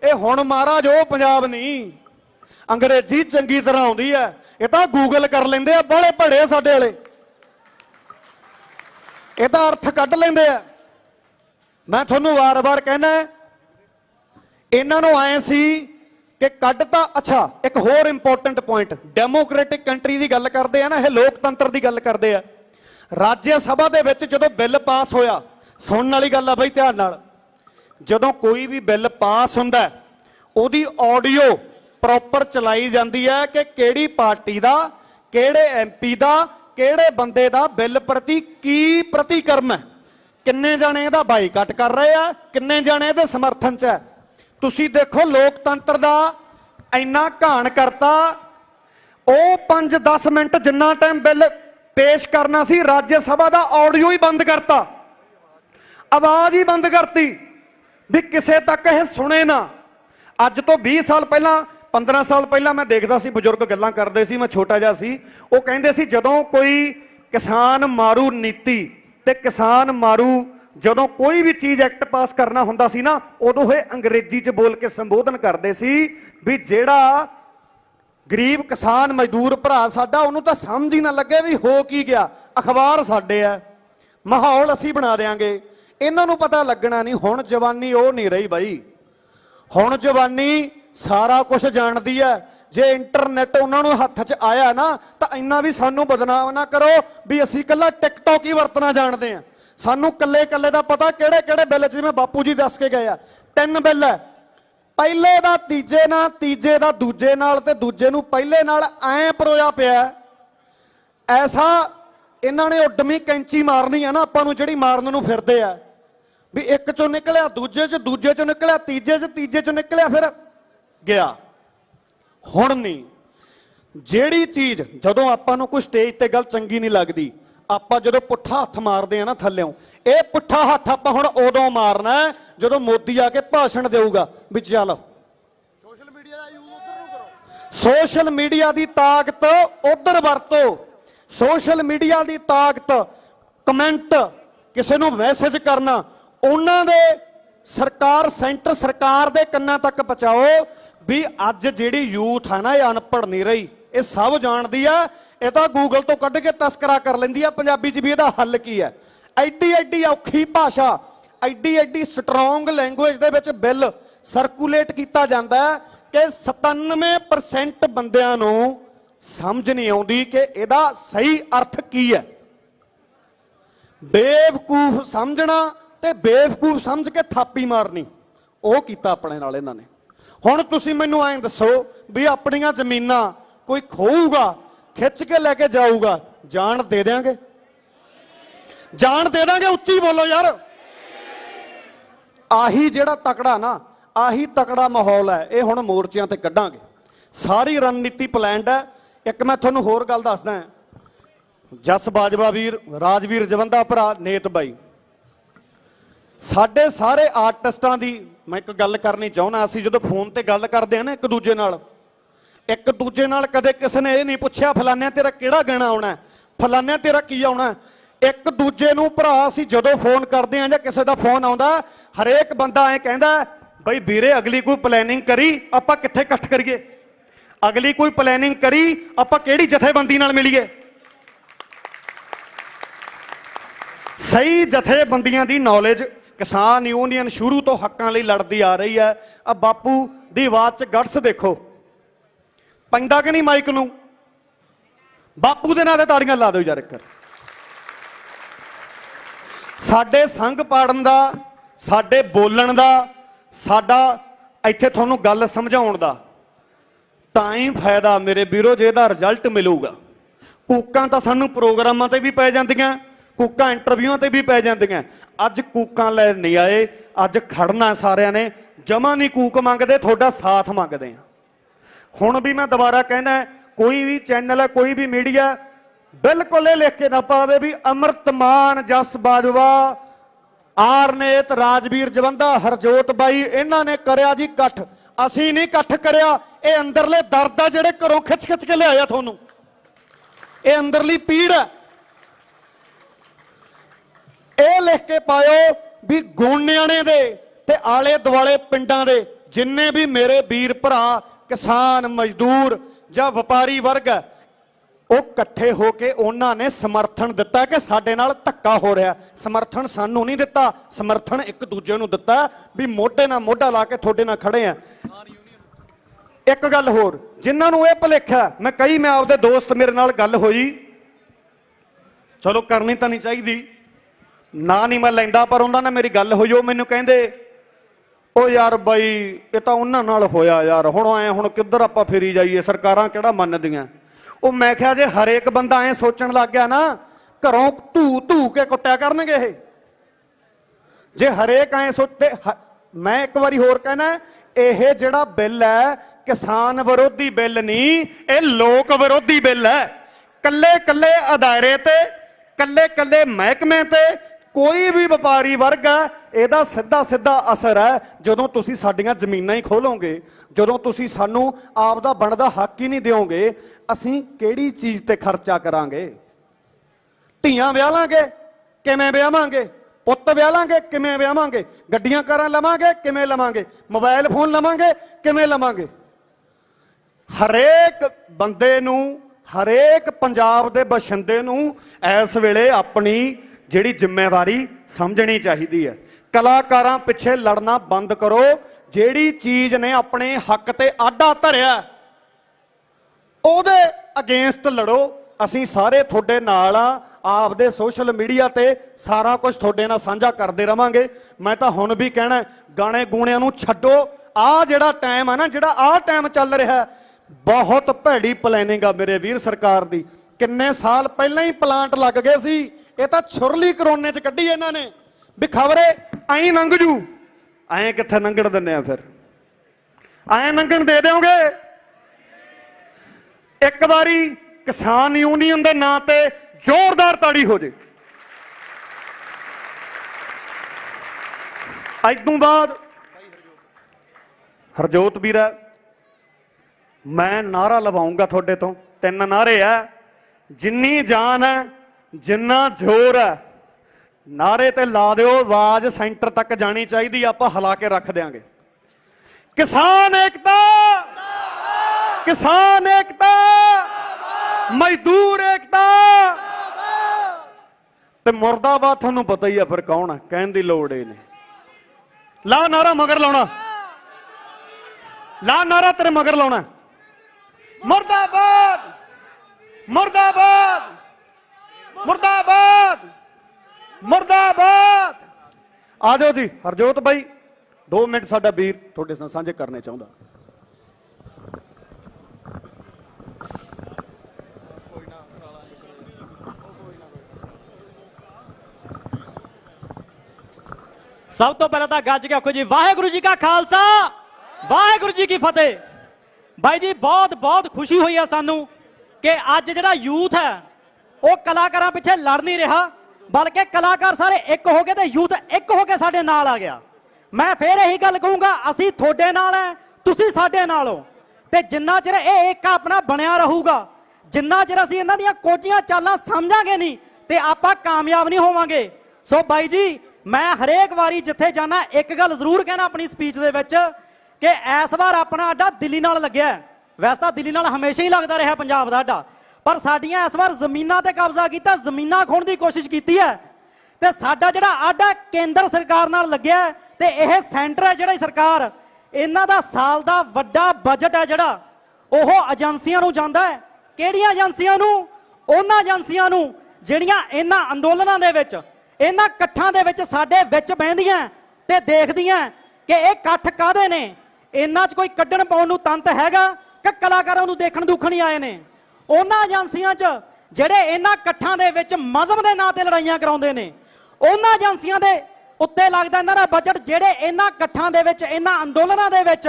ਇਹ ਹੁਣ महाराज ਉਹ पंजाब नहीं, अंग्रेजी चंगी तरह आउंदी है, ये तो गूगल कर लेंदे आ, बड़े भड़े साडे वाले ਇਹਦਾ अर्थ ਕੱਢ ਲੈਂਦੇ ਆ। मैं ਤੁਹਾਨੂੰ वार-वार कहना ਇਹਨਾਂ ਨੂੰ ਆਏ ਸੀ कि ਕੱਢ ਤਾਂ अच्छा एक होर इंपोर्टेंट पॉइंट, डेमोक्रेटिक कंट्री की गल करते हैं ना, ये लोकतंत्र की गल करते हैं। राज्य सभा दे विच जदों बिल पास होया, सुनने वाली गल आ बई ध्यान नाल, जदों कोई भी बिल पास हुंदा उहदी ऑडियो प्रॉपर चलाई जाती है कि किहड़ी पार्टी का, किहड़े MP का, किहड़े बंदे का बिल प्रति की प्रतिक्रम है, किन्ने जाने इहदा बाईकाट कर रहे हैं, किन्ने जाने इहदे समर्थन च है। तुसी देखो लोकतंत्र का इन्ना घाण करता, वो 5-10 मिनट जिन्ना टाइम बिल पेश करना सी राज्य सभा का ऑडियो ही बंद करता, आवाज ही बंद करती भी किसे तक यह सुने ना। अज तो 20 साल पहला, 15 साल पहला मैं देखता सी बजुर्ग गल्लां करदे सी, मैं छोटा जिहा सी, वो कहंदे सी जदों कोई किसान मारू नीति ते किसान मारू जदों कोई भी चीज़ एक्ट पास करना हुंदा सी ना, उदों ये अंग्रेजी च बोल के संबोधन करते सी भी जेड़ा गरीब किसान मजदूर भरा साडा उन्होंने तो समझ ही ना लगे भी हो की गया, अखबार साडे है, माहौल असीं बना देंगे, इन्हां नूं पता लगना नहीं। हुण जवानी वो नहीं रही बई, हुण जवानी सारा कुछ जानती है। जे इंटरनेट उन्होंने हत्थ च आया ना तो इन्ना भी सानू बदनाम ना करो भी असीं कल्ला टिकटॉक ही वरतना जानते हैं। सानू कल्ले कल्ले का पता किहड़े किहड़े बिल, जिवें बापू जी दस के गए आ, 3 बिल है, पहले दा तीजे नाल, तीजे दा दूजे नाल ते दूजे नूं पहले नाल ऐ परोया पिया। ऐसा इन्हां ने उडमी कैंची मारनी है ना आपां नूं, जिहड़ी मारन नूं फिरदे आ भी एक चों निकलिया दूजे च, दूजे चों निकलिया तीजे च, तीजे चों निकलिया फिर गया। हुण नहीं, जिहड़ी चीज़ जदों आपां नूं कोई स्टेज ते गल चंगी नहीं लगदी, आपां जदों पुट्ठा हत्थ मारदे आ ना थल्लिओं, ये पुट्ठा हत्थ आपां हुण उदों मारना है जदों मोदी आके भाषण देऊगा भी चल सोशल मीडिया दा यूज़ उधर नूं करो, सोशल मीडिया दी ताकत उधर वरतो, सोशल मीडिया दी ताकत कमेंट किसी नूं मैसेज करना, उन्हां दे सरकार सेंटर सरकार दे कन्नां तक पहुंचाओ भी अज जिहड़ी यूथ है ना, ये अनपढ़ नहीं रही, ये सब जानती है, ये तो गूगल तो कढ़ के तस्करा कर लेंदी है, पंजाबी च भी इहदा हल की है। एडी एडी औखी भाषा, AD AD strong language they which bill circulate किया जाता है कि 97% बंदियां नूं समझ नहीं आउंदी कि इहदा सही अर्थ की है। बेवकूफ समझना ते बेवकूफ समझ के थापी मारनी, वो कीता अपने नाल इन्हां ने। हुण तुसीं मैनूं ऐं दसो भी अपणियां जमीनां कोई खोऊगा, खिच के लैके जाऊगा, जान दे देंगे, जान दे देंगे, उच्ची बोलो यार। आही जिहड़ा तकड़ा ना, आही तकड़ा माहौल है, ये हुण मोर्चियां ते कड्डांगे, सारी रणनीति प्लैंड है। एक मैं तुहानूं होर गल दसदा, जस बाजवा वीर, राजवीर जवंदा भरा, नेत बाई, साडे सारे आर्टिस्टां दी मैं एक गल करनी चाहुंदा। असीं जदों फोन ते गल करदे हां ना एक दूजे नाल, एक दूजे नाल कदे किसी ने ये नहीं पुछया फलाने तेरा किहड़ा गाना आउणा है, फलाने तेरा की आउणा है। एक दूजे नूं भरा असीं जदों फोन करदे हां जां किसी दा फोन आउंदा, हरेक बंदा ऐ कहंदा बई वीरे अगली कोई प्लैनिंग करी, आपां कित्थे इकट्ठ करिए, अगली कोई प्लैनिंग करी, आपां किहड़ी जथेबंदी नाल मिलीए। सही जथेबंदियां दी नॉलेज किसान यूनियन शुरू तो हकों लिए लड़ती आ रही है। अब बापू की आवाज़ च गट्स देखो, पैंदा कि नहीं माइक नूं, बापू दे नाल ते ताड़ियां ला दो यार। एक साडे संघ पाड़न दा, साडे बोलण दा, साडा इत्थे तुहानूं गल समझाउण दा तां ही फायदा मेरे वीरो जे इहदा रिजल्ट मिलूगा। कूकां तां सानूं प्रोग्रामां ते भी पै जांदियां, कूकां इंटरव्यूआं ते भी पै जांदियां। अज कूकां लै नहीं आए, अज खड़ना सारिਆਂ ने, जमा नहीं कूक मंगदे, थोड़ा साथ मंगदे हैं। हुण भी मैं दोबारा कहना, कोई भी चैनल है, कोई भी मीडिया बिल्कुल ये लिख के ना पावे भी अमृतमान जस बाजवा, आरनेत, राजवीर जवंदा, हरजोत बाई इन्हां ने करिया जी इकट्ठ, असीं नहीं इकट्ठ करिया। ये अंदरले दर्द आ जिहड़े घरों खिच खिच के लिआया तुहानूं, ये अंदरली पीड़ है। ये लिख के पायो भी गोनियाणे दे ते आले दुआले पिंडां दे ਜਿੰਨੇ ਵੀ ਮੇਰੇ ਵੀਰ ਭਰਾ ਕਿਸਾਨ ਮਜ਼ਦੂਰ ਜਾਂ ਵਪਾਰੀ ਵਰਗ ਹੈ, ਉਹ ਇਕੱਠੇ ਹੋ ਕੇ ਉਹਨਾਂ ਨੇ ਸਮਰਥਨ ਦਿੱਤਾ ਕਿ ਸਾਡੇ ਨਾਲ ਧੱਕਾ ਹੋ ਰਿਹਾ। ਸਮਰਥਨ ਸਾਨੂੰ ਨਹੀਂ ਦਿੱਤਾ, ਸਮਰਥਨ ਇੱਕ ਦੂਜੇ ਨੂੰ ਦਿੱਤਾ ਵੀ ਮੋਢੇ ਨਾਲ ਮੋਢਾ ਲਾ ਕੇ ਤੁਹਾਡੇ ਨਾਲ ਖੜੇ ਆ। ਇੱਕ ਗੱਲ ਹੋਰ, ਜਿਨ੍ਹਾਂ ਨੂੰ ਇਹ ਭੁਲੇਖਾ, ਮੈਂ ਆਪਦੇ ਦੋਸਤ, ਮੇਰੇ ਨਾਲ ਗੱਲ ਹੋਈ, ਚਲੋ ਕਰਨੀ ਤਾਂ ਨਹੀਂ ਚਾਹੀਦੀ, ਨਾ ਨਹੀਂ ਮੈਂ ਲੈਂਦਾ, ਪਰ ਉਹਨਾਂ ਨਾਲ ਮੇਰੀ ਗੱਲ ਹੋਈ। ਉਹ ਮੈਨੂੰ ਕਹਿੰਦੇ, ਉਹ ਯਾਰ ਬਾਈ ਇਹ ਤਾਂ ਉਹਨਾਂ ਨਾਲ ਹੋਇਆ ਯਾਰ, ਹੁਣ ਕਿੱਧਰ ਆਪਾਂ ਫਿਰੀ ਜਾਈਏ, ਸਰਕਾਰਾਂ ਕਿਹੜਾ ਮੰਨਦੀਆਂ। ਉਹ ਮੈਂ ਕਿਹਾ ਜੇ ਹਰੇਕ ਬੰਦਾ ਐ ਸੋਚਣ ਲੱਗ ਗਿਆ ਨਾ, ਘਰੋਂ ਧੂ ਕੇ ਕੁੱਟਿਆ ਕਰਨਗੇ ਇਹ। ਜੇ ਹਰੇਕ ਐ ਸੋਚੇ, ਮੈਂ ਇੱਕ ਵਾਰੀ ਹੋਰ ਕਹਿਣਾ, ਇਹ ਜਿਹੜਾ ਬਿੱਲ ਹੈ ਕਿਸਾਨ ਵਿਰੋਧੀ ਬਿੱਲ ਨਹੀਂ, ਇਹ ਲੋਕ ਵਿਰੋਧੀ ਬਿੱਲ ਹੈ। ਕੱਲੇ ਕੱਲੇ ਅਦਾਰੇ ਤੇ, ਕੱਲੇ ਕੱਲੇ ਮਹਿਕਮੇ ਤੇ, ਕੋਈ ਵੀ ਵਪਾਰੀ ਵਰਗ ਹੈ, ਇਹਦਾ ਸਿੱਧਾ ਸਿੱਧਾ ਅਸਰ ਹੈ ਜਦੋਂ ਤੁਸੀਂ ਸਾਡੀਆਂ ਜ਼ਮੀਨਾਂ ਹੀ ਖੋਲੋਗੇ, ਜਦੋਂ ਤੁਸੀਂ ਸਾਨੂੰ ਆਪਦਾ ਬਣਦਾ ਹੱਕ ਹੀ ਨਹੀਂ ਦਿਓਗੇ, ਅਸੀਂ ਕਿਹੜੀ ਚੀਜ਼ ਤੇ ਖਰਚਾ ਕਰਾਂਗੇ? ਧੀਆਂ ਵਿਆਹ ਲਾਂਗੇ, ਕਿਵੇਂ ਵਿਆਹਾਂਗੇ? ਪੁੱਤ ਵਿਆਹ ਲਾਂਗੇ, ਕਿਵੇਂ ਵਿਆਹਾਂਗੇ? ਗੱਡੀਆਂ ਕਾਰਾਂ ਲਵਾਂਗੇ, ਕਿਵੇਂ ਲਵਾਂਗੇ? ਮੋਬਾਈਲ ਫੋਨ ਲਵਾਂਗੇ, ਕਿਵੇਂ ਲਵਾਂਗੇ? ਹਰੇਕ ਬੰਦੇ ਨੂੰ, ਹਰੇਕ ਪੰਜਾਬ ਦੇ ਬਸ਼ਿੰਦੇ ਨੂੰ ਇਸ ਵੇਲੇ ਆਪਣੀ ਜਿਹੜੀ ਜ਼ਿੰਮੇਵਾਰੀ ਸਮਝਣੀ ਚਾਹੀਦੀ ਹੈ। ਕਲਾਕਾਰਾਂ ਪਿੱਛੇ ਲੜਨਾ ਬੰਦ ਕਰੋ। ਜਿਹੜੀ ਚੀਜ਼ ਨੇ ਆਪਣੇ ਹੱਕ ਤੇ ਆਡਾ ਧਰਿਆ, ਉਹਦੇ ਅਗੇਂਸਟ ਲੜੋ। ਅਸੀਂ ਸਾਰੇ ਤੁਹਾਡੇ ਨਾਲ ਆ, ਆਪਦੇ ਸੋਸ਼ਲ ਮੀਡੀਆ ਤੇ ਸਾਰਾ ਕੁਝ ਤੁਹਾਡੇ ਨਾਲ ਸਾਂਝਾ ਕਰਦੇ ਰਵਾਂਗੇ। ਮੈਂ ਤਾਂ ਹੁਣ ਵੀ ਕਹਿਣਾ, ਗਾਣੇ ਗੂਣਿਆਂ ਨੂੰ ਛੱਡੋ। ਆਹ ਜਿਹੜਾ ਟਾਈਮ ਆ ਨਾ, ਜਿਹੜਾ ਆਹ ਟਾਈਮ ਚੱਲ ਰਿਹਾ, ਬਹੁਤ ਭੈੜੀ ਪਲੈਨਿੰਗ ਆ ਮੇਰੇ ਵੀਰ ਸਰਕਾਰ ਦੀ। ਕਿੰਨੇ ਸਾਲ ਪਹਿਲਾਂ ਹੀ ਪਲਾਂਟ ਲੱਗ ਗਏ ਸੀ, ਇਹ ਤਾਂ ਛੁਰਲੀ ਕਰੋਨੇ ਚ ਕੱਢੀ ਇਹਨਾਂ ਨੇ ਵੀ ਖਬਰੇ ਐਂ ਲੰਘ ਜੂ। ਐਂ ਕਿੱਥੇ ਲੰਘਣ ਦਿੰਦੇ ਆ? ਫਿਰ ਐਂ ਲੰਘਣ ਦੇ ਦਿਓਗੇ? ਇੱਕ ਵਾਰੀ ਕਿਸਾਨ ਯੂਨੀਅਨ ਦੇ ਨਾਂ ਤੇ ਜ਼ੋਰਦਾਰ ਤਾੜੀ ਹੋ ਜੇ। ਅੱਜ ਤੋਂ ਬਾਅਦ ਹਰਜੋਤ ਵੀਰਾ, ਮੈਂ ਨਾਰਾ ਲਵਾਉਂਗਾ ਤੁਹਾਡੇ ਤੋਂ। 3 ਨਾਰੇ ਆ, ਜਿੰਨੀ ਜਾਨ ਹੈ, ਜਿੰਨਾ ਜ਼ੋਰ ਹੈ, ਨਾਰੇ ਤੇ ਲਾ ਦਿਓ। ਆਵਾਜ਼ ਸੈਂਟਰ ਤੱਕ ਜਾਣੀ ਚਾਹੀਦੀ, ਆਪਾਂ ਹਿਲਾ ਕੇ ਰੱਖ ਦਿਆਂਗੇ। ਕਿਸਾਨ ਏਕਤਾ, ਕਿਸਾਨ ਏਕਤਾ, ਮਜ਼ਦੂਰ ਏਕਤਾ ਤੇ ਮੁਰਦਾਬਾਦ। ਤੁਹਾਨੂੰ ਪਤਾ ਹੀ ਆ ਫਿਰ ਕੌਣ ਹੈ, ਕਹਿਣ ਦੀ ਲੋੜ ਹੀ ਨਹੀਂ। ਲਾ ਨਾਰਾ, ਮਗਰ ਲਾਉਣਾ, ਲਾ ਨਾਰਾ, ਤੇਰੇ ਮਗਰ ਲਾਉਣਾ। ਮੁਰਦਾਬਾਦ, ਮੁਰਦਾਬਾਦ, ਮੁਰਦਾਬਾਦ, ਮੁਰਦਾਬਾਦ। ਆ ਜਾਓ ਜੀ। ਹਰਜੋਤ ਬਾਈ 2 ਮਿੰਟ ਸਾਡਾ ਵੀਰ ਤੁਹਾਡੇ ਨਾਲ ਸਾਂਝੇ ਕਰਨੇ ਚਾਹੁੰਦਾ। ਸਭ ਤੋਂ ਪਹਿਲਾਂ ਤਾਂ ਗੱਜ ਕੇ ਆਖੋ ਜੀ, ਵਾਹਿਗੁਰੂ ਜੀ ਕਾ ਖਾਲਸਾ, ਵਾਹਿਗੁਰੂ ਜੀ ਕੀ ਫਤਿਹ। ਬਾਈ ਜੀ ਬਹੁਤ ਬਹੁਤ ਖੁਸ਼ੀ ਹੋਈ ਆ ਸਾਨੂੰ ਕਿ ਅੱਜ ਜਿਹੜਾ ਯੂਥ ਹੈ ਉਹ ਕਲਾਕਾਰਾਂ ਪਿੱਛੇ ਲੜ ਨਹੀਂ ਰਿਹਾ, ਬਲਕਿ ਕਲਾਕਾਰ ਸਾਰੇ ਇੱਕ ਹੋ ਗਏ ਤੇ ਯੂਥ ਇੱਕ ਹੋ ਕੇ ਸਾਡੇ ਨਾਲ ਆ ਗਿਆ। ਮੈਂ ਫੇਰ ਇਹੀ ਗੱਲ ਕਹੂੰਗਾ, ਅਸੀਂ ਤੁਹਾਡੇ ਨਾਲ ਹੈ, ਤੁਸੀਂ ਸਾਡੇ ਨਾਲ ਹੋ। ਤੇ ਜਿੰਨਾ ਚਿਰ ਇਹ ਇੱਕ ਆਪਣਾ ਬਣਿਆ ਰਹੂਗਾ, ਜਿੰਨਾ ਚਿਰ ਅਸੀਂ ਇਹਨਾਂ ਦੀਆਂ ਕੋਝੀਆਂ ਚਾਲਾਂ ਸਮਝਾਂਗੇ ਨਹੀਂ, ਤੇ ਆਪਾਂ ਕਾਮਯਾਬ ਨਹੀਂ ਹੋਵਾਂਗੇ। ਸੋ ਬਾਈ ਜੀ, ਮੈਂ ਹਰੇਕ ਵਾਰੀ ਜਿੱਥੇ ਜਾਣਾ ਇੱਕ ਗੱਲ ਜ਼ਰੂਰ ਕਹਿਣਾ ਆਪਣੀ ਸਪੀਚ ਦੇ ਵਿੱਚ ਕਿ ਇਸ ਵਾਰ ਆਪਣਾ ਅੱਡਾ ਦਿੱਲੀ ਨਾਲ ਲੱਗਿਆ। ਵੈਸੇ ਤਾਂ ਦਿੱਲੀ ਨਾਲ ਹਮੇਸ਼ਾ ਹੀ ਲੱਗਦਾ ਰਿਹਾ ਪੰਜਾਬ ਦਾ ਅੱਡਾ, ਪਰ ਸਾਡੀਆਂ ਇਸ ਵਾਰ ਜ਼ਮੀਨਾਂ ਤੇ ਕਬਜ਼ਾ ਕੀਤਾ, ਜ਼ਮੀਨਾਂ ਖੋਣ ਦੀ ਕੋਸ਼ਿਸ਼ ਕੀਤੀ ਹੈ। ਤੇ ਸਾਡਾ ਜਿਹੜਾ ਅੱਡਾ ਕੇਂਦਰ ਸਰਕਾਰ ਨਾਲ ਲੱਗਿਆ, ਤੇ ਇਹ ਸੈਂਟਰ ਹੈ ਜਿਹੜੀ ਸਰਕਾਰ, ਇਹਨਾਂ ਦਾ ਸਾਲ ਦਾ ਵੱਡਾ ਬਜਟ ਹੈ ਜਿਹੜਾ ਉਹ ਏਜੰਸੀਆਂ ਨੂੰ ਜਾਂਦਾ ਹੈ। ਕਿਹੜੀਆਂ ਏਜੰਸੀਆਂ ਨੂੰ? ਉਹਨਾਂ ਏਜੰਸੀਆਂ ਨੂੰ ਜਿਹੜੀਆਂ ਇਹਨਾਂ ਅੰਦੋਲਨਾਂ ਦੇ ਵਿੱਚ, ਇਹਨਾਂ ਇਕੱਠਾਂ ਦੇ ਵਿੱਚ ਸਾਡੇ ਵਿੱਚ ਬਹਿੰਦੀਆਂ ਤੇ ਦੇਖਦੀਆਂ ਕਿ ਇਹ ਇਕੱਠ ਕਾਹਦੇ ਨੇ, ਇਹਨਾਂ 'ਚ ਕੋਈ ਕੱਢਣ ਪਾਉਣ ਨੂੰ ਤੰਤ ਹੈਗਾ ਕਿ ਕਲਾਕਾਰਾਂ ਨੂੰ ਦੇਖਣ ਦੁੱਖਣ ਹੀ ਆਏ ਨੇ। ਉਹਨਾਂ ਏਜੰਸੀਆਂ 'ਚ ਜਿਹੜੇ ਇਹਨਾਂ ਇਕੱਠਾਂ ਦੇ ਵਿੱਚ ਮਜ਼ਹਬ ਦੇ ਨਾਂ ਤੇ ਲੜਾਈਆਂ ਕਰਾਉਂਦੇ ਨੇ, ਉਹਨਾਂ ਏਜੰਸੀਆਂ ਦੇ ਉੱਤੇ ਲੱਗਦਾ ਇਹਨਾਂ ਦਾ ਬਜਟ ਜਿਹੜੇ ਇਹਨਾਂ ਇਕੱਠਾਂ ਦੇ ਵਿੱਚ, ਇਹਨਾਂ ਅੰਦੋਲਨਾਂ ਦੇ ਵਿੱਚ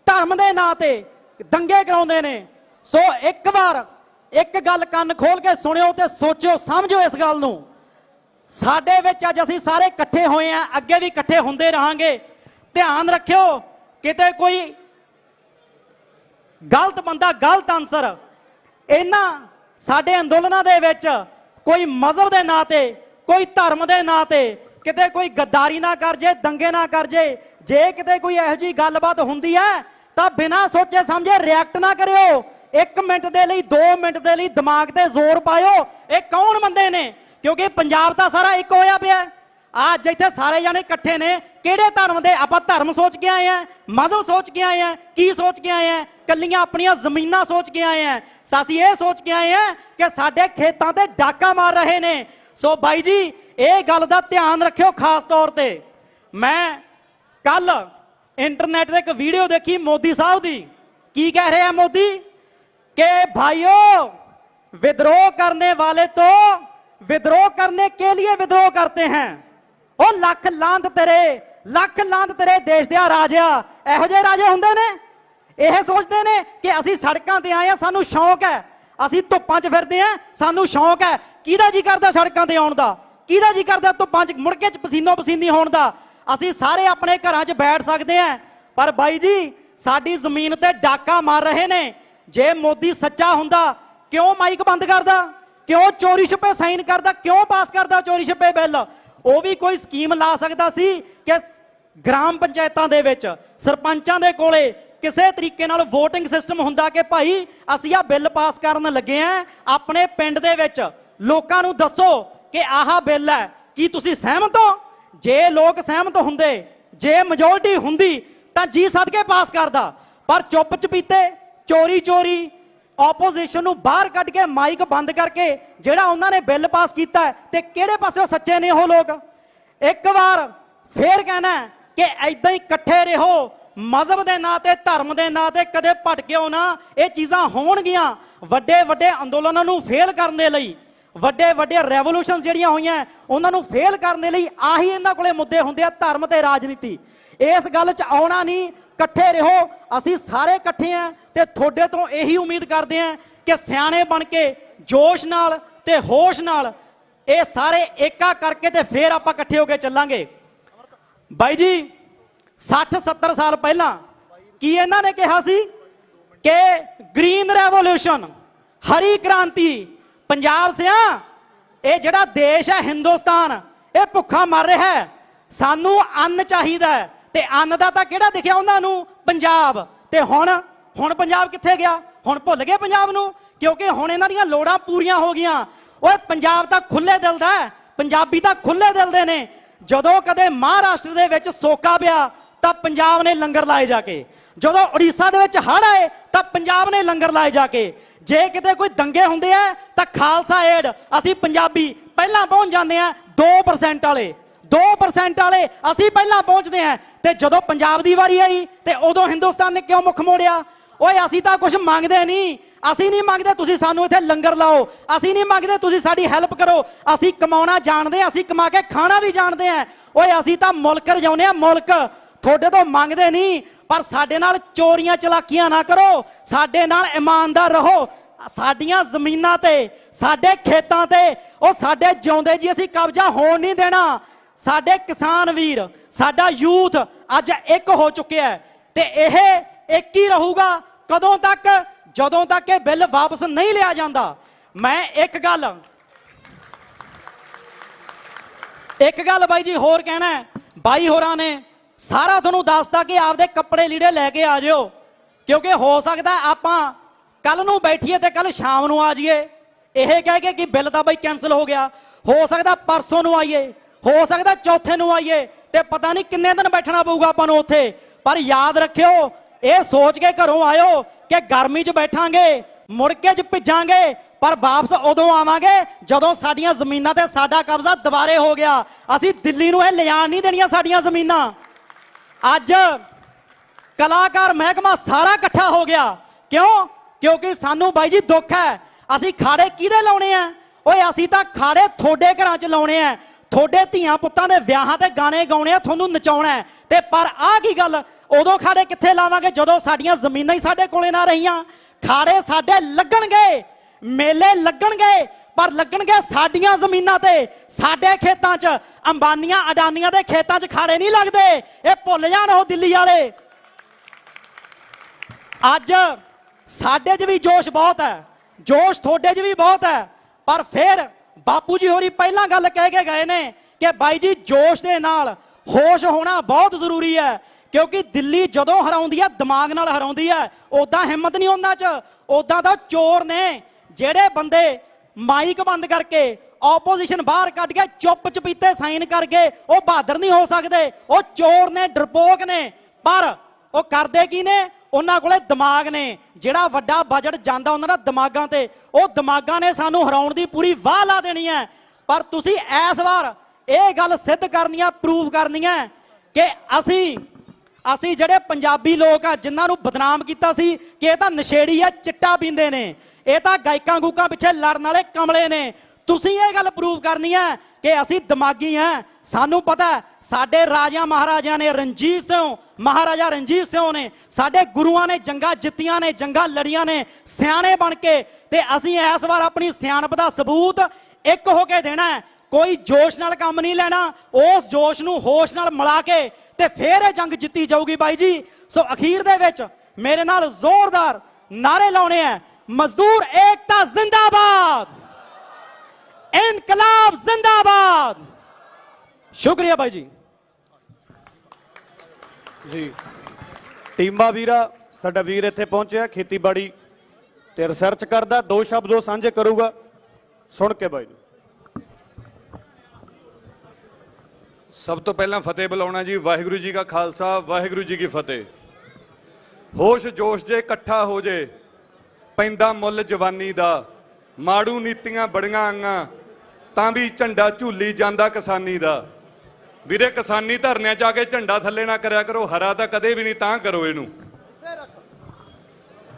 ਧਰਮ ਦੇ ਨਾਂ ਤੇ ਦੰਗੇ ਕਰਾਉਂਦੇ ਨੇ। ਸੋ ਇੱਕ ਵਾਰ ਇੱਕ ਗੱਲ ਕੰਨ ਖੋਲ ਕੇ ਸੁਣਿਓ ਤੇ ਸੋਚਿਓ, ਸਮਝੋ ਇਸ ਗੱਲ ਨੂੰ। ਸਾਡੇ ਵਿੱਚ ਅੱਜ ਅਸੀਂ ਸਾਰੇ ਇਕੱਠੇ ਹੋਏ ਆ, ਅੱਗੇ ਵੀ ਇਕੱਠੇ ਹੁੰਦੇ ਰਹਾਂਗੇ। ਧਿਆਨ ਰੱਖਿਓ, ਕਿਤੇ ਕੋਈ ਗਲਤ ਬੰਦਾ, ਗਲਤ ਆਨਸਰ ਇਹਨਾਂ ਸਾਡੇ ਅੰਦੋਲਨਾਂ ਦੇ ਵਿੱਚ ਕੋਈ ਮਜ਼ਹਬ ਦੇ ਨਾਂ ਤੇ, ਕੋਈ ਧਰਮ ਦੇ ਨਾਂ ਤੇ ਕਿਤੇ ਕੋਈ ਗੱਦਾਰੀ ਨਾ ਕਰ ਜੇ, ਦੰਗੇ ਨਾ ਕਰ ਜੇ, ਜੇ ਕਿਤੇ ਕੋਈ ਇਹੋ ਜਿਹੀ ਗੱਲਬਾਤ ਹੁੰਦੀ ਹੈ ਤਾਂ ਬਿਨਾਂ ਸੋਚੇ ਸਮਝੇ ਰਿਐਕਟ ਨਾ ਕਰਿਓ। 1 ਮਿੰਟ ਦੇ ਲਈ 2 ਮਿੰਟ ਦੇ ਲਈ ਦਿਮਾਗ ਤੇ ਜ਼ੋਰ ਪਾਇਓ। ਇਹ ਕੌਣ ਬੰਦੇ ਨੇ? ਕਿਉਂਕਿ ਪੰਜਾਬ ਤਾਂ ਸਾਰਾ ਇੱਕ ਹੋਇਆ ਪਿਆ। ਅੱਜ ਇੱਥੇ ਸਾਰੇ ਜਾਣੇ ਇਕੱਠੇ ਨੇ, ਕਿਹੜੇ ਧਰਮ ਦੇ? ਆਪਾਂ ਧਰਮ ਸੋਚ ਕੇ ਆਏ ਆ, ਮਜ਼ਹਬ ਸੋਚ ਕੇ ਆਏ ਆ, ਕੀ ਸੋਚ ਕੇ ਆਏ ਆ? ਕੱਲੀਆਂ ਆਪਣੀਆਂ ਜ਼ਮੀਨਾਂ ਸੋਚ ਕੇ ਆਏ ਆ। ਅਸੀਂ ਇਹ ਸੋਚ ਕੇ ਆਏ ਆ ਕਿ ਸਾਡੇ ਖੇਤਾਂ ਤੇ ਡਾਕਾ ਮਾਰ ਰਹੇ ਨੇ। ਸੋ ਬਾਈ ਜੀ ਇਹ ਗੱਲ ਦਾ ਧਿਆਨ ਰੱਖਿਓ ਖਾਸ ਤੌਰ ਤੇ। ਮੈਂ ਕੱਲ ਇੰਟਰਨੈਟ ਤੇ ਇੱਕ ਵੀਡੀਓ ਦੇਖੀ ਮੋਦੀ ਸਾਹਿਬ ਦੀ। ਕੀ ਕਹਿ ਰਿਹਾ ਮੋਦੀ कि भाइयों विद्रोह करने वाले तो विद्रोह करने के लिए विद्रोह करते हैं। ओ लख लांत तेरे देश दिया राजा। ਇਹੋ ਜਿਹੇ ਰਾਜੇ ਹੁੰਦੇ ਨੇ। ਇਹ ਸੋਚਦੇ ਨੇ ਕਿ ਅਸੀਂ ਸੜਕਾਂ ਤੇ ਆਏ ਆ, ਸਾਨੂੰ ਸ਼ੌਂਕ ਹੈ, ਅਸੀਂ ਧੁੱਪਾਂ 'ਚ ਫਿਰਦੇ ਆ, ਸਾਨੂੰ ਸ਼ੌਂਕ ਹੈ। ਕਿਹਦਾ ਜੀ ਕਰਦਾ ਸੜਕਾਂ ਤੇ ਆਉਣ ਦਾ? ਕਿਹਦਾ ਜੀ ਕਰਦਾ ਧੁੱਪਾਂ 'ਚ ਮੁੜ ਕੇ ਪਸੀਨੋ ਪਸੀਨੀ ਹੋਣ ਦਾ? ਅਸੀਂ ਸਾਰੇ ਆਪਣੇ ਘਰਾਂ 'ਚ ਬੈਠ ਸਕਦੇ ਆ, ਪਰ ਬਾਈ ਜੀ ਸਾਡੀ ਜ਼ਮੀਨ ਤੇ ਡਾਕਾ ਮਾਰ ਰਹੇ ਨੇ। ਜੇ ਮੋਦੀ ਸੱਚਾ ਹੁੰਦਾ ਕਿਉਂ ਮਾਈਕ ਬੰਦ ਕਰਦਾ? ਕਿਉਂ ਚੋਰੀ ਛੁਪੇ ਸਾਈਨ ਕਰਦਾ? ਕਿਉਂ ਪਾਸ ਕਰਦਾ ਚੋਰੀ ਛੁਪੇ ਬਿੱਲ? ਉਹ ਵੀ ਕੋਈ ਸਕੀਮ ਲਾ ਸਕਦਾ ਸੀ ਕਿ ਗ੍ਰਾਮ ਪੰਚਾਇਤਾਂ ਦੇ ਵਿੱਚ ਸਰਪੰਚਾਂ ਦੇ ਕੋਲੇ ਕਿਸੇ ਤਰੀਕੇ ਨਾਲ VOTING ਸਿਸਟਮ ਹੁੰਦਾ ਕਿ ਭਾਈ ਅਸੀਂ ਆ ਬਿੱਲ ਪਾਸ ਕਰਨ ਲੱਗੇ ਆ, ਆਪਣੇ ਪਿੰਡ ਦੇ ਵਿੱਚ ਲੋਕਾਂ ਨੂੰ ਦੱਸੋ ਕਿ ਆਹ ਬਿੱਲ ਹੈ, ਕੀ ਤੁਸੀਂ ਸਹਿਮਤ ਹੋ? ਜੇ ਲੋਕ ਸਹਿਮਤ ਹੁੰਦੇ, ਜੇ ਮੈਜੋਰਟੀ ਹੁੰਦੀ ਤਾਂ ਜੀ ਸਦਕੇ ਪਾਸ ਕਰਦਾ। ਪਰ ਚੁੱਪ ਚਪੀਤੇ ਚੋਰੀ ਆਪੋਜੀਸ਼ਨ ਨੂੰ ਬਾਹਰ ਕੱਢ ਕੇ ਮਾਈਕ ਬੰਦ ਕਰਕੇ ਜਿਹੜਾ ਉਹਨਾਂ ਨੇ ਬਿੱਲ ਪਾਸ ਕੀਤਾ ਹੈ, ਤੇ ਕਿਹੜੇ ਪਾਸੇ ਸੱਚੇ ਨੇ ਉਹ ਲੋਕ? ਇੱਕ ਵਾਰ ਫੇਰ ਕਹਿਣਾ ਕਿ ਐਦਾਂ ਹੀ ਇਕੱਠੇ ਰਹੋ, ਮਜ਼ਹਬ ਦੇ ਨਾਂ ਤੇ ਧਰਮ ਦੇ ਨਾਂ ਤੇ ਕਦੇ ਭਟਕਿਓ ਨਾ। ਇਹ ਚੀਜ਼ਾਂ ਹੋਣਗੀਆਂ। ਵੱਡੇ ਅੰਦੋਲਨਾਂ ਨੂੰ ਫੇਲ ਕਰਨ ਦੇ ਲਈ, ਵੱਡੇ ਰੈਵੋਲੂਸ਼ਨ ਜਿਹੜੀਆਂ ਹੋਈਆਂ ਉਹਨਾਂ ਨੂੰ ਫੇਲ ਕਰਨ ਦੇ ਲਈ ਆਹੀ ਇਹਨਾਂ ਕੋਲੇ ਮੁੱਦੇ ਹੁੰਦੇ ਆ, ਧਰਮ ਤੇ ਰਾਜਨੀਤੀ। ਇਸ ਗੱਲ 'ਚ ਆਉਣਾ ਨਹੀਂ, ਇਕੱਠੇ ਰਹੋ। ਅਸੀਂ ਸਾਰੇ ਇਕੱਠੇ ਆ ਤੇ ਤੁਹਾਡੇ ਤੋਂ ਇਹੀ ਉਮੀਦ ਕਰਦੇ ਆ ਕਿ ਸਿਆਣੇ ਬਣ ਕੇ ਜੋਸ਼ ਨਾਲ ਤੇ ਹੋਸ਼ ਨਾਲ ਇਹ ਸਾਰੇ ਏਕਾ ਕਰਕੇ ਤੇ ਫੇਰ ਆਪਾਂ ਇਕੱਠੇ ਹੋ ਕੇ ਚੱਲਾਂਗੇ। ਬਾਈ ਜੀ 60-70 ਸਾਲ ਪਹਿਲਾਂ ਕੀ ਇਹਨਾਂ ਨੇ ਕਿਹਾ ਸੀ ਕਿ ਗ੍ਰੀਨ ਰੈਵੋਲੂਸ਼ਨ, ਹਰੀ ਕ੍ਰਾਂਤੀ, ਪੰਜਾਬ ਸਿਆ ਇਹ ਜਿਹੜਾ ਦੇਸ਼ ਹੈ ਹਿੰਦੁਸਤਾਨ, ਇਹ ਭੁੱਖਾ ਮਰ ਰਿਹਾ ਹੈ, ਸਾਨੂੰ ਅੰਨ ਚਾਹੀਦਾ ਹੈ। ਤੇ ਅੰਨ ਦਾ ਤਾਂ ਕਿਹੜਾ ਦਿਖਿਆ ਉਹਨਾਂ ਨੂੰ? ਪੰਜਾਬ। ਤੇ ਹੁਣ ਪੰਜਾਬ ਕਿੱਥੇ ਗਿਆ? ਹੁਣ ਭੁੱਲ ਗਏ ਪੰਜਾਬ ਨੂੰ, ਕਿਉਂਕਿ ਹੁਣ ਇਹਨਾਂ ਦੀਆਂ ਲੋੜਾਂ ਪੂਰੀਆਂ ਹੋ ਗਈਆਂ। ਓਏ ਪੰਜਾਬ ਤਾਂ ਖੁੱਲੇ ਦਿਲ ਦਾ ਹੈ, ਪੰਜਾਬੀ ਤਾਂ ਖੁੱਲੇ ਦਿਲ ਦੇ ਨੇ। ਜਦੋਂ ਕਦੇ ਮਹਾਰਾਸ਼ਟਰ ਦੇ ਵਿੱਚ ਸੋਕਾ ਪਿਆ ਤਾਂ ਪੰਜਾਬ ਨੇ ਲੰਗਰ ਲਾਏ ਜਾ ਕੇ। ਜਦੋਂ ਉੜੀਸਾ ਦੇ ਵਿੱਚ ਹੜ੍ਹ ਆਏ ਤਾਂ ਪੰਜਾਬ ਨੇ ਲੰਗਰ ਲਾਏ ਜਾ ਕੇ। ਜੇ ਕਿਤੇ ਕੋਈ ਦੰਗੇ ਹੁੰਦੇ ਆ ਤਾਂ ਖਾਲਸਾ ਏਡ, ਅਸੀਂ ਪੰਜਾਬੀ ਪਹਿਲਾਂ ਪਹੁੰਚ ਜਾਂਦੇ ਆ। 2% ਵਾਲੇ ਅਸੀਂ ਪਹਿਲਾਂ ਪਹੁੰਚਦੇ ਆ। ਤੇ ਜਦੋਂ ਪੰਜਾਬ ਦੀ ਵਾਰੀ ਆਈ ਤੇ ਉਦੋਂ ਹਿੰਦੁਸਤਾਨ ਨੇ ਕਿਉਂ ਮੁੱਖ ਮੋੜਿਆ? ਓਏ ਅਸੀਂ ਤਾਂ ਕੁਝ ਮੰਗਦੇ ਨਹੀਂ, ਅਸੀਂ ਨਹੀਂ ਮੰਗਦੇ ਤੁਸੀਂ ਸਾਨੂੰ ਇੱਥੇ ਲੰਗਰ ਲਾਓ, ਅਸੀਂ ਨਹੀਂ ਮੰਗਦੇ ਤੁਸੀਂ ਸਾਡੀ ਹੈਲਪ ਕਰੋ। ਅਸੀਂ ਕਮਾਉਣਾ ਜਾਣਦੇ ਆ, ਅਸੀਂ ਕਮਾ ਕੇ ਖਾਣਾ ਵੀ ਜਾਣਦੇ ਆ। ਓਏ ਅਸੀਂ ਤਾਂ ਮੁਲਕ ਰਜਾਉਂਦੇ ਆ, ਮੁਲਕ। ਤੁਹਾਡੇ ਤੋਂ ਮੰਗਦੇ ਨਹੀਂ, ਪਰ ਸਾਡੇ ਨਾਲ ਚੋਰੀਆਂ ਚਲਾਕੀਆਂ ਨਾ ਕਰੋ, ਸਾਡੇ ਨਾਲ ਇਮਾਨਦਾਰ ਰਹੋ। ਸਾਡੀਆਂ ਜ਼ਮੀਨਾਂ ਤੇ, ਸਾਡੇ ਖੇਤਾਂ ਤੇ, ਉਹ ਸਾਡੇ ਜਿਉਂਦੇ ਜੀ ਅਸੀਂ ਕਬਜ਼ਾ ਹੋਣ ਨਹੀਂ ਦੇਣਾ। ਸਾਡੇ ਕਿਸਾਨ ਵੀਰ, ਸਾਡਾ ਯੂਥ ਅੱਜ ਇੱਕ ਹੋ ਚੁੱਕਿਆ ਹੈ ਤੇ ਇਹ ਇੱਕ ਹੀ ਰਹੂਗਾ। ਕਦੋਂ ਤੱਕ? ਜਦੋਂ ਤੱਕ ਇਹ ਬਿੱਲ ਵਾਪਸ ਨਹੀਂ ਲਿਆ ਜਾਂਦਾ। ਮੈਂ ਇੱਕ ਗੱਲ ਬਾਈ ਜੀ ਹੋਰ ਕਹਿਣਾ। ਬਾਈ ਹੋਰਾਂ ਨੇ ਸਾਰਾ ਤੁਹਾਨੂੰ ਦੱਸਦਾ ਕਿ ਆਪਦੇ ਕੱਪੜੇ ਲੀੜੇ ਲੈ ਕੇ ਆ ਜਿਓ, ਕਿਉਂਕਿ ਹੋ ਸਕਦਾ ਆਪਾਂ ਕੱਲ ਨੂੰ ਬੈਠੀਏ ਤੇ ਕੱਲ ਸ਼ਾਮ ਨੂੰ ਆ ਜਾਈਏ ਇਹ ਕਹਿ ਕੇ ਕਿ ਬਿੱਲ ਤਾਂ ਬਾਈ ਕੈਂਸਲ ਹੋ ਗਿਆ। ਹੋ ਸਕਦਾ ਪਰਸੋਂ ਨੂੰ ਆਈਏ, ਹੋ ਸਕਦਾ ਚੌਥੇ ਨੂੰ ਆਈਏ, ਤੇ ਪਤਾ ਨਹੀਂ ਕਿੰਨੇ ਦਿਨ ਬੈਠਣਾ ਪਊਗਾ ਆਪਾਂ ਨੂੰ ਉੱਥੇ। ਪਰ ਯਾਦ ਰੱਖਿਓ, ਇਹ ਸੋਚ ਕੇ ਘਰੋਂ ਆਇਓ ਕਿ ਗਰਮੀ 'ਚ ਬੈਠਾਂਗੇ, ਮੁੜ ਕੇ 'ਚ ਭਿੱਜਾਂਗੇ, ਪਰ ਵਾਪਸ ਉਦੋਂ ਆਵਾਂਗੇ ਜਦੋਂ ਸਾਡੀਆਂ ਜ਼ਮੀਨਾਂ ਤੇ ਸਾਡਾ ਕਬਜ਼ਾ ਦੁਬਾਰੇ ਹੋ ਗਿਆ। ਅਸੀਂ ਦਿੱਲੀ ਨੂੰ ਇਹ ਲਿਜਾਣ ਨਹੀਂ ਦੇਣੀਆਂ ਸਾਡੀਆਂ ਜ਼ਮੀਨਾਂ। ਅੱਜ ਕਲਾਕਾਰ ਮਹਿਕਮਾ ਸਾਰਾ ਇਕੱਠਾ ਹੋ ਗਿਆ। ਕਿਉਂ? ਕਿਉਂਕਿ ਸਾਨੂੰ ਬਾਈ ਜੀ ਦੁੱਖ ਹੈ। ਅਸੀਂ ਖਾੜੇ ਕਿਹਦੇ ਲਾਉਣੇ ਆ? ਓਏ ਅਸੀਂ ਤਾਂ ਖਾੜੇ ਤੁਹਾਡੇ ਘਰਾਂ 'ਚ ਲਾਉਣੇ ਆ, ਤੁਹਾਡੇ ਧੀਆਂ ਪੁੱਤਾਂ ਦੇ ਵਿਆਹਾਂ ਤੇ ਗਾਣੇ ਗਾਉਣੇ ਆ, ਤੁਹਾਨੂੰ ਨਚਾਉਣਾ। ਤੇ ਪਰ ਆਹ ਕੀ ਗੱਲ, ਉਦੋਂ ਖਾੜੇ ਕਿੱਥੇ ਲਾਵਾਂਗੇ ਜਦੋਂ ਸਾਡੀਆਂ ਜ਼ਮੀਨਾਂ ਹੀ ਸਾਡੇ ਕੋਲੇ ਨਾ ਰਹੀਆਂ। ਖਾੜੇ ਸਾਡੇ ਲੱਗਣਗੇ, ਮੇਲੇ ਲੱਗਣਗੇ, ਪਰ ਲੱਗਣਗੇ ਸਾਡੀਆਂ ਜ਼ਮੀਨਾਂ ਤੇ, ਸਾਡੇ ਖੇਤਾਂ 'ਚ। ਅੰਬਾਨੀਆਂ ਅਡਾਨੀਆਂ ਦੇ ਖੇਤਾਂ 'ਚ ਖਾੜੇ ਨਹੀਂ ਲੱਗਦੇ, ਇਹ ਭੁੱਲ ਜਾਣ ਉਹ ਦਿੱਲੀ ਵਾਲੇ। ਅੱਜ ਸਾਡੇ 'ਚ ਵੀ ਜੋਸ਼ ਬਹੁਤ ਹੈ, ਜੋਸ਼ ਤੁਹਾਡੇ 'ਚ ਵੀ ਬਹੁਤ ਹੈ, ਪਰ ਫਿਰ ਬਾਪੂ ਜੀ ਹੋਰੀ ਪਹਿਲਾਂ ਗੱਲ ਕਹਿ ਕੇ ਗਏ ਨੇ ਕਿ ਬਾਈ ਜੀ ਜੋਸ਼ ਦੇ ਨਾਲ ਹੋਸ਼ ਹੋਣਾ ਬਹੁਤ ਜ਼ਰੂਰੀ ਹੈ, ਕਿਉਂਕਿ ਦਿੱਲੀ ਜਦੋਂ ਹਰਾਉਂਦੀ ਹੈ ਦਿਮਾਗ ਨਾਲ ਹਰਾਉਂਦੀ ਹੈ, ਉਦਾਂ ਹਿੰਮਤ ਨਹੀਂ ਉਹਨਾਂ 'ਚ। ਉਦਾਂ ਤਾਂ ਚੋਰ ਨੇ ਜਿਹੜੇ ਬੰਦੇ ਮਾਈਕ ਬੰਦ ਕਰਕੇ ਆਪੋਜੀਸ਼ਨ ਬਾਹਰ ਕੱਢ ਕੇ ਚੁੱਪ ਚਪੀਤੇ ਸਾਈਨ ਕਰ ਗਏ, ਉਹ ਬਹਾਦਰ ਨਹੀਂ ਹੋ ਸਕਦੇ। ਉਹ ਚੋਰ ਨੇ, ਡਰਪੋਕ ਨੇ, ਪਰ ਉਹ ਕਰਦੇ ਕੀ ਨੇ? ਉਹਨਾਂ ਕੋਲੇ ਦਿਮਾਗ ਨੇ। ਜਿਹੜਾ ਵੱਡਾ ਬਜਟ ਜਾਂਦਾ ਉਹਨਾਂ ਦਾ ਦਿਮਾਗਾਂ ਤੇ, ਉਹ ਦਿਮਾਗਾਂ ਨੇ ਸਾਨੂੰ ਹਰਾਉਣ ਦੀ ਪੂਰੀ ਵਾਹ ਲਾ ਦੇਣੀ ਹੈ। ਪਰ ਤੁਸੀਂ ਇਸ ਵਾਰ ਇਹ ਗੱਲ ਸਿੱਧ ਕਰਨੀ ਹੈ, ਪ੍ਰੂਵ ਕਰਨੀ ਹੈ ਕਿ ਅਸੀਂ ਜਿਹੜੇ ਪੰਜਾਬੀ ਲੋਕ ਆ ਜਿਨ੍ਹਾਂ ਨੂੰ ਬਦਨਾਮ ਕੀਤਾ ਸੀ ਕਿ ਇਹ ਤਾਂ ਨਸ਼ੇੜੀ ਆ, ਚਿੱਟਾ ਪੀਂਦੇ ਨੇ, ਇਹ ਤਾਂ ਗਾਇਕਾਂ ਗੂਕਾਂ ਪਿੱਛੇ ਲੜਨ ਵਾਲੇ ਕਮਲੇ ਨੇ, ਤੁਸੀਂ ਇਹ ਗੱਲ ਪ੍ਰੂਵ ਕਰਨੀ ਹੈ ਕਿ ਅਸੀਂ ਦਿਮਾਗੀ ਹਾਂ। ਸਾਨੂੰ ਪਤਾ ਸਾਡੇ ਰਾਜਾ ਮਹਾਰਾਜਾ ਨੇ, ਰਣਜੀਤ ਸਿੰਘ ਮਹਾਰਾਜਾ ਰਣਜੀਤ ਸਿੰਘ ਨੇ, ਸਾਡੇ ਗੁਰੂਆਂ ਨੇ ਜੰਗਾਂ ਜਿੱਤੀਆਂ ਨੇ, ਜੰਗਾਂ ਲੜੀਆਂ ਨੇ ਸਿਆਣੇ ਬਣ ਕੇ, ਤੇ ਅਸੀਂ ਇਸ ਵਾਰ ਆਪਣੀ ਸਿਆਣਪ ਦਾ ਸਬੂਤ ਇੱਕ ਹੋ ਕੇ ਦੇਣਾ ਹੈ। ਕੋਈ ਜੋਸ਼ ਨਾਲ ਕੰਮ ਨਹੀਂ ਲੈਣਾ, ਉਸ ਜੋਸ਼ ਨੂੰ ਹੋਸ਼ ਨਾਲ ਮਿਲਾ ਕੇ ਤੇ ਫੇਰ ਇਹ ਜੰਗ ਜਿੱਤੀ ਜਾਊਗੀ ਬਾਈ ਜੀ। ਸੋ ਅਖੀਰ ਦੇ ਵਿੱਚ ਮੇਰੇ ਨਾਲ ਜ਼ੋਰਦਾਰ ਨਾਰੇ ਲਾਉਣੇ ਆ, ਮਜ਼ਦੂਰ ਏਕਤਾ ਜ਼ਿੰਦਾਬਾਦ, ਇਨਕਲਾਬ ਜ਼ਿੰਦਾਬਾਦ। ਸ਼ੁਕਰੀਆ ਬਾਈ ਜੀ। ਜੀ ਟੀਮਾ ਵੀਰਾ, ਸਾਡਾ ਵੀਰ ਇੱਥੇ ਪਹੁੰਚਿਆ, ਖੇਤੀਬਾੜੀ ਤੇ ਰਿਸਰਚ ਕਰਦਾ, ਦੋ ਸ਼ਬਦ ਉਹ ਸਾਂਝੇ ਕਰੂਗਾ, ਸੁਣ ਕੇ ਬਾਈ। ਸਭ ਤੋਂ ਪਹਿਲਾਂ ਫਤਿਹ ਬੁਲਾਉਣਾ ਜੀ। ਵਾਹਿਗੁਰੂ ਜੀ ਕਾ ਖਾਲਸਾ, ਵਾਹਿਗੁਰੂ ਜੀ ਕੀ ਫਤਿਹ। ਹੋਸ਼ ਜੋਸ਼ ਜੇ ਇਕੱਠਾ ਹੋ ਜੇ, ਪੈਂਦਾ ਮੁੱਲ ਜਵਾਨੀ ਦਾ, ਮਾੜੂ ਨੀਤੀਆਂ ਬੜੀਆਂ ਆਂਗਾ ਤਾਂ ਵੀ ਝੰਡਾ ਝੂਲੀ ਜਾਂਦਾ ਕਿਸਾਨੀ ਦਾ। ਵੀਰੇ ਕਿਸਾਨੀ ਧਰਨਿਆਂ 'ਚ ਆ ਕੇ ਝੰਡਾ ਥੱਲੇ ਨਾ ਕਰਿਆ ਕਰੋ, ਹਰਾ ਤਾਂ ਕਦੇ ਵੀ ਨਹੀਂ, ਤਾਂ ਕਰੋ ਇਹਨੂੰ।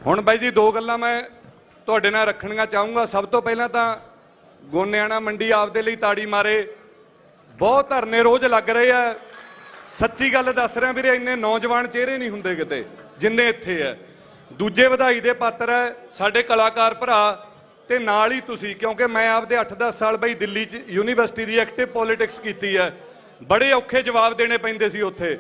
ਹੁਣ ਬਾਈ ਜੀ ਦੋ ਗੱਲਾਂ ਮੈਂ ਤੁਹਾਡੇ ਨਾਲ ਰੱਖਣੀਆਂ ਚਾਹੂੰਗਾ। ਸਭ ਤੋਂ ਪਹਿਲਾਂ ਤਾਂ ਗੋਨਿਆਣਾ ਮੰਡੀ ਆਪਦੇ ਲਈ ਤਾੜੀ ਮਾਰੇ, ਬਹੁਤ ਧਰਨੇ ਰੋਜ਼ ਲੱਗ ਰਹੇ ਆ। ਸੱਚੀ ਗੱਲ ਦੱਸ ਰਿਹਾ ਵੀਰੇ, ਇੰਨੇ ਨੌਜਵਾਨ ਚਿਹਰੇ ਨਹੀਂ ਹੁੰਦੇ ਕਿਤੇ ਜਿੰਨੇ ਇੱਥੇ ਆ। ਦੂਜੇ ਵਧਾਈ ਦੇ ਪਾਤਰ ਹੈ ਸਾਡੇ ਕਲਾਕਾਰ ਭਰਾ ਤੇ ਨਾਲ ਹੀ ਤੁਸੀਂ, ਕਿਉਂਕਿ ਮੈਂ ਆਪਦੇ 8-10 ਸਾਲ ਬਈ ਦਿੱਲੀ 'ਚ ਯੂਨੀਵਰਸਿਟੀ ਦੀ ਐਕਟਿਵ ਪੋਲਿਟਿਕਸ ਕੀਤੀ ਹੈ। ਬੜੇ ਔਖੇ ਜਵਾਬ ਦੇਣੇ ਪੈਂਦੇ ਸੀ ਉੱਥੇ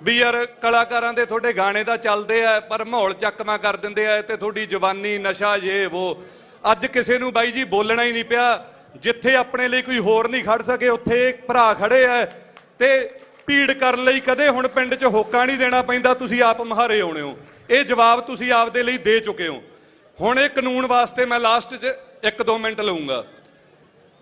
ਵੀ ਯਾਰ ਕਲਾਕਾਰਾਂ ਦੇ ਤੁਹਾਡੇ ਗਾਣੇ ਤਾਂ ਚੱਲਦੇ ਆ ਪਰ ਮਾਹੌਲ ਚੱਕਵਾਂ ਕਰ ਦਿੰਦੇ ਆ ਤੇ ਤੁਹਾਡੀ ਜਵਾਨੀ ਨਸ਼ਾ ਇਹ ਉਹ। ਅੱਜ ਕਿਸੇ ਨੂੰ ਬਾਈ ਜੀ ਬੋਲਣਾ ਹੀ ਨਹੀਂ ਪਿਆ। ਜਿੱਥੇ ਆਪਣੇ ਲਈ ਕੋਈ ਹੋਰ ਨਹੀਂ ਖੜ ਸਕੇ ਉੱਥੇ ਭਰਾ ਖੜੇ ਆ ਤੇ ਭੀੜ ਕਰਨ ਲਈ ਕਦੇ ਹੁਣ ਪਿੰਡ 'ਚ ਹੋਕਾ ਨਹੀਂ ਦੇਣਾ ਪੈਂਦਾ, ਤੁਸੀਂ ਆਪ ਮੁਹਾਰੇ ਆਉਣੇ ਹੋ। ਇਹ ਜਵਾਬ ਤੁਸੀਂ ਆਪਦੇ ਲਈ ਦੇ ਚੁੱਕੇ ਹੋ। ਹੁਣ ਇਹ ਕਾਨੂੰਨ ਵਾਸਤੇ ਮੈਂ ਲਾਸਟ 'ਚ 1-2 ਮਿੰਟ ਲਊਂਗਾ।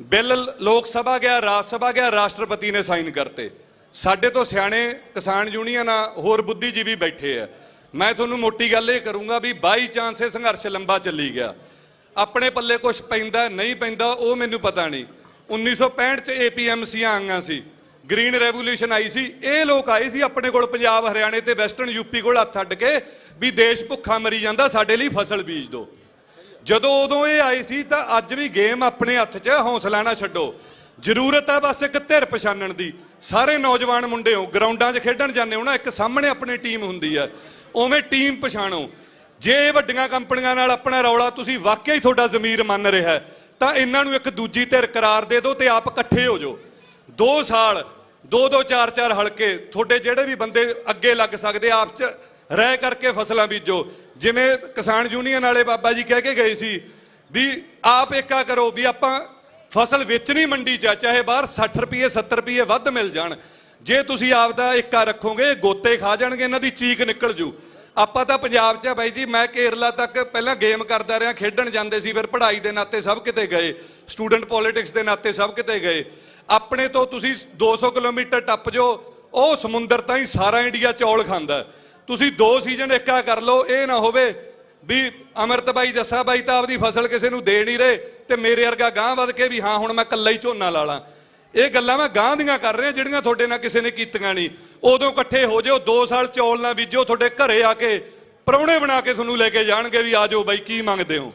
ਬਿੱਲ ਲੋਕ ਸਭਾ ਗਿਆ, ਰਾਜ ਸਭਾ ਗਿਆ, ਰਾਸ਼ਟਰਪਤੀ ਨੇ ਸਾਈਨ ਕਰਤੇ। ਸਾਡੇ ਤੋਂ ਸਿਆਣੇ ਕਿਸਾਨ ਯੂਨੀਅਨਾਂ ਹੋਰ ਬੁੱਧੀਜੀਵੀ ਬੈਠੇ ਆ। ਮੈਂ ਤੁਹਾਨੂੰ ਮੋਟੀ ਗੱਲ ਇਹ ਕਰੂੰਗਾ ਵੀ ਬਾਈ ਚਾਂਸ ਇਹ ਸੰਘਰਸ਼ ਲੰਬਾ ਚੱਲੀ ਗਿਆ। ਆਪਣੇ ਪੱਲੇ ਕੁਝ ਪੈਂਦਾ ਨਹੀਂ ਪੈਂਦਾ ਉਹ ਮੈਨੂੰ ਪਤਾ ਨਹੀਂ। 1965 'ਚ APMCਆਂ ਆਈਆਂ ਸੀ, ਗ੍ਰੀਨ ਰੈਵੋਲੂਸ਼ਨ ਆਈ ਸੀ। ਇਹ ਲੋਕ ਆਏ ਸੀ ਆਪਣੇ ਕੋਲ ਪੰਜਾਬ ਹਰਿਆਣੇ ਤੇ ਵੈਸਟਰਨ ਯੂਪੀ ਕੋਲ ਹੱਥ ਅੱਡ ਕੇ ਵੀ ਦੇਸ਼ ਭੁੱਖਾ ਮਰੀ ਜਾਂਦਾ, ਸਾਡੇ ਲਈ ਫਸਲ ਬੀਜ ਦਿਓ। ਜਦੋਂ ਉਦੋਂ ਇਹ ਆਈ ਸੀ ਤਾਂ ਅੱਜ ਵੀ ਗੇਮ ਆਪਣੇ ਹੱਥ 'ਚ, ਹੌਸਲਾ ਨਾ ਛੱਡੋ। ਜ਼ਰੂਰਤ ਹੈ ਬਸ ਇੱਕ ਧਿਰ ਪਛਾਣਨ ਦੀ। ਸਾਰੇ ਨੌਜਵਾਨ ਮੁੰਡੇ ਹੋ, ਗਰਾਊਂਡਾਂ 'ਚ ਖੇਡਣ ਜਾਂਦੇ ਹੋ ਨਾ, ਇੱਕ ਸਾਹਮਣੇ ਆਪਣੀ ਟੀਮ ਹੁੰਦੀ ਹੈ, ਉਵੇਂ ਟੀਮ ਪਛਾਣੋ। ਜੇ ਵੱਡੀਆਂ ਕੰਪਨੀਆਂ ਨਾਲ ਆਪਣਾ ਰੌਲਾ ਤੁਸੀਂ ਵਾਕਿਆ ਹੀ ਤੁਹਾਡਾ ਜ਼ਮੀਰ ਮੰਨ ਰਿਹਾ ਤਾਂ ਇਹਨਾਂ ਨੂੰ ਇੱਕ ਦੂਜੀ ਧਿਰ ਕਰਾਰ ਦੇ ਦਿਓ ਤੇ ਆਪ ਇਕੱਠੇ ਹੋ ਜਾਓ। 2 ਸਾਲ 2-2 4-4 ਹਲਕੇ ਤੁਹਾਡੇ ਜਿਹੜੇ ਵੀ ਬੰਦੇ ਅੱਗੇ ਲੱਗ ਸਕਦੇ ਆਪ 'ਚ ਰਹਿ ਕਰਕੇ ਫਸਲਾਂ ਬੀਜੋ। ਜਿਵੇਂ ਕਿਸਾਨ ਯੂਨੀਅਨ ਵਾਲੇ ਬਾਬਾ ਜੀ ਕਹਿ ਕੇ ਗਏ ਸੀ ਵੀ ਆਪ ਏਕਾ ਕਰੋ, ਵੀ ਆਪਾਂ ਫਸਲ ਵੇਚਣੀ ਮੰਡੀ 'ਚ, ਚਾਹੇ ਬਾਹਰ 60 ਰੁਪਏ 70 ਰੁਪਏ ਵੱਧ ਮਿਲ ਜਾਣ। ਜੇ ਤੁਸੀਂ ਆਪਦਾ ਏਕਾ ਰੱਖੋਗੇ ਗੋਤੇ ਖਾ ਜਾਣਗੇ, ਇਹਨਾਂ ਦੀ ਚੀਕ ਨਿਕਲ ਜੂ। ਆਪਾਂ ਤਾਂ ਪੰਜਾਬ 'ਚ ਬਾਈ ਜੀ, ਮੈਂ ਕੇਰਲਾ ਤੱਕ ਪਹਿਲਾਂ ਗੇਮ ਕਰਦਾ ਰਿਹਾ, ਖੇਡਣ ਜਾਂਦੇ ਸੀ, ਫਿਰ ਪੜ੍ਹਾਈ ਦੇ ਨਾਤੇ ਸਭ ਕਿਤੇ ਗਏ, ਸਟੂਡੈਂਟ ਪੋਲਿਟਿਕਸ ਦੇ ਨਾਤੇ ਸਭ ਕਿਤੇ ਗਏ। ਆਪਣੇ ਤੋਂ ਤੁਸੀਂ 200 ਕਿਲੋਮੀਟਰ ਟੱਪ ਜਾਓ, ਉਹ ਸਮੁੰਦਰ ਤਾਂ ਹੀ ਸਾਰਾ ਇੰਡੀਆ ਚੌਲ ਖਾਂਦਾ। ਤੁਸੀਂ 2 ਸੀਜ਼ਨ ਏਕਾ ਕਰ ਲਓ। ਇਹ ਨਾ ਹੋਵੇ ਵੀ ਅਮਰਤ ਬਾਈ ਜੱਸਾ ਬਾਈ ਤਾਂ ਆਪਦੀ ਫਸਲ ਕਿਸੇ ਨੂੰ ਦੇ ਨਹੀਂ ਰਹੇ ਤੇ ਮੇਰੇ ਵਰਗਾ ਗਾਂਹ ਵੱਧ ਕੇ ਵੀ ਹਾਂ ਹੁਣ ਮੈਂ ਇਕੱਲਾ ਹੀ ਝੋਨਾ ਲਾ ਲਾਂ। ਇਹ ਗੱਲਾਂ ਮੈਂ ਗਾਂਹ ਦੀਆਂ ਕਰ ਰਿਹਾ ਜਿਹੜੀਆਂ ਤੁਹਾਡੇ ਨਾਲ ਕਿਸੇ ਨੇ ਕੀਤੀਆਂ ਨਹੀਂ। ਉਦੋਂ ਇਕੱਠੇ ਹੋ ਜਾਓ, 2 ਸਾਲ ਚੌਲ ਨਾ ਬੀਜੋ, ਤੁਹਾਡੇ ਘਰੇ ਆ ਕੇ ਪ੍ਰਾਹੁਣੇ ਬਣਾ ਕੇ ਤੁਹਾਨੂੰ ਲੈ ਕੇ ਜਾਣਗੇ ਵੀ ਆ ਜਾਓ ਬਾਈ ਕੀ ਮੰਗਦੇ ਹੋ।